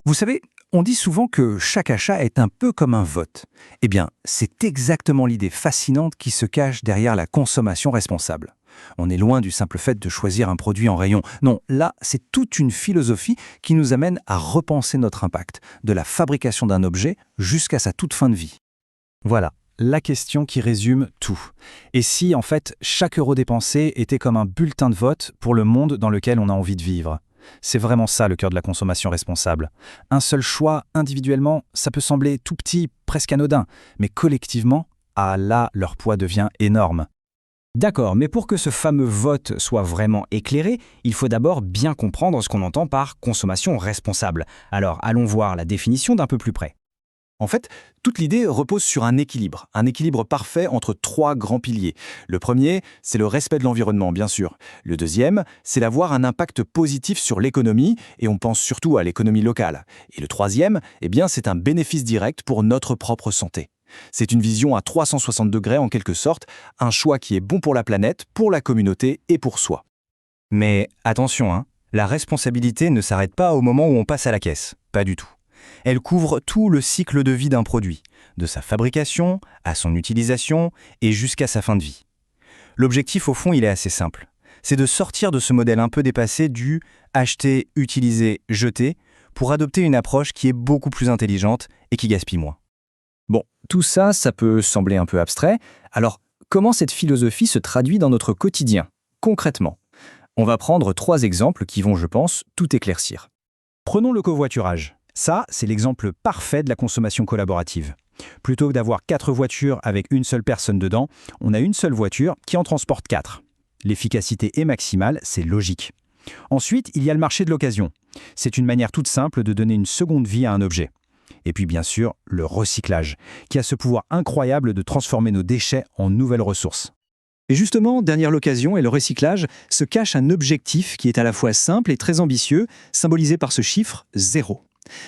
Vous savez, on dit souvent que chaque achat est un peu comme un vote. Eh bien, c'est exactement l'idée fascinante qui se cache derrière la consommation responsable. On est loin du simple fait de choisir un produit en rayon. Non, là, c'est toute une philosophie qui nous amène à repenser notre impact, de la fabrication d'un objet jusqu'à sa toute fin de vie. Voilà, la question qui résume tout. Et si, en fait, chaque euro dépensé était comme un bulletin de vote pour le monde dans lequel on a envie de vivre? C'est vraiment ça le cœur de la consommation responsable. Un seul choix, individuellement, ça peut sembler tout petit, presque anodin, mais collectivement, ah là, leur poids devient énorme. D'accord, mais pour que ce fameux vote soit vraiment éclairé, il faut d'abord bien comprendre ce qu'on entend par consommation responsable. Alors allons voir la définition d'un peu plus près. En fait, toute l'idée repose sur un équilibre parfait entre trois grands piliers. Le premier, c'est le respect de l'environnement, bien sûr. Le deuxième, c'est d'avoir un impact positif sur l'économie, et on pense surtout à l'économie locale. Et le troisième, eh bien, c'est un bénéfice direct pour notre propre santé. C'est une vision à 360 degrés en quelque sorte, un choix qui est bon pour la planète, pour la communauté et pour soi. Mais attention, la responsabilité ne s'arrête pas au moment où on passe à la caisse. Pas du tout. Elle couvre tout le cycle de vie d'un produit, de sa fabrication à son utilisation et jusqu'à sa fin de vie. L'objectif, au fond, il est assez simple. C'est de sortir de ce modèle un peu dépassé du acheter, utiliser, jeter pour adopter une approche qui est beaucoup plus intelligente et qui gaspille moins. Bon, tout ça, ça peut sembler un peu abstrait. Alors, comment cette philosophie se traduit dans notre quotidien, concrètement? On va prendre 3 exemples qui vont, je pense, tout éclaircir. Prenons le covoiturage. Ça, c'est l'exemple parfait de la consommation collaborative. Plutôt que d'avoir 4 voitures avec une seule personne dedans, on a une seule voiture qui en transporte 4. L'efficacité est maximale, c'est logique. Ensuite, il y a le marché de l'occasion. C'est une manière toute simple de donner une seconde vie à un objet. Et puis bien sûr, le recyclage, qui a ce pouvoir incroyable de transformer nos déchets en nouvelles ressources. Et justement, derrière l'occasion et le recyclage, se cache un objectif qui est à la fois simple et très ambitieux, symbolisé par ce chiffre 0.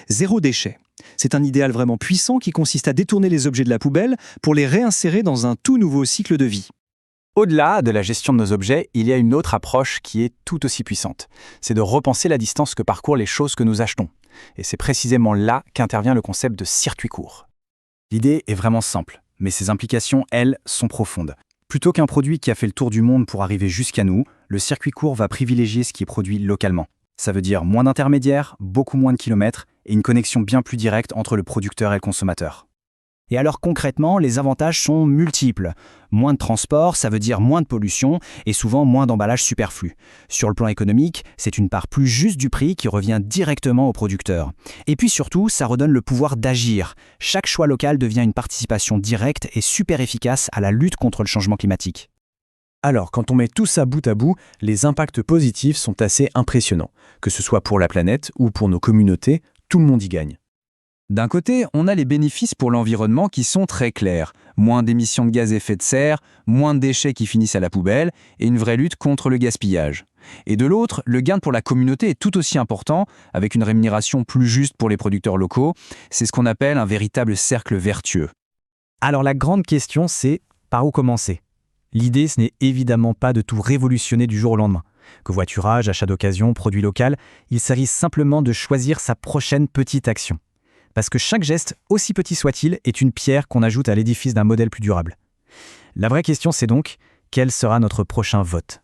0 déchet. C'est un idéal vraiment puissant qui consiste à détourner les objets de la poubelle pour les réinsérer dans un tout nouveau cycle de vie. Au-delà de la gestion de nos objets, il y a une autre approche qui est tout aussi puissante. C'est de repenser la distance que parcourent les choses que nous achetons. Et c'est précisément là qu'intervient le concept de circuit court. L'idée est vraiment simple, mais ses implications, elles, sont profondes. Plutôt qu'un produit qui a fait le tour du monde pour arriver jusqu'à nous, le circuit court va privilégier ce qui est produit localement. Ça veut dire moins d'intermédiaires, beaucoup moins de kilomètres et une connexion bien plus directe entre le producteur et le consommateur. Et alors concrètement, les avantages sont multiples. Moins de transport, ça veut dire moins de pollution et souvent moins d'emballage superflu. Sur le plan économique, c'est une part plus juste du prix qui revient directement au producteur. Et puis surtout, ça redonne le pouvoir d'agir. Chaque choix local devient une participation directe et super efficace à la lutte contre le changement climatique. Alors, quand on met tout ça bout à bout, les impacts positifs sont assez impressionnants. Que ce soit pour la planète ou pour nos communautés, tout le monde y gagne. D'un côté, on a les bénéfices pour l'environnement qui sont très clairs. Moins d'émissions de gaz à effet de serre, moins de déchets qui finissent à la poubelle et une vraie lutte contre le gaspillage. Et de l'autre, le gain pour la communauté est tout aussi important, avec une rémunération plus juste pour les producteurs locaux. C'est ce qu'on appelle un véritable cercle vertueux. Alors la grande question, c'est par où commencer? L'idée, ce n'est évidemment pas de tout révolutionner du jour au lendemain. Covoiturage, achat d'occasion, produit local, il s'agit simplement de choisir sa prochaine petite action. Parce que chaque geste, aussi petit soit-il, est une pierre qu'on ajoute à l'édifice d'un modèle plus durable. La vraie question, c'est donc, quel sera notre prochain vote ?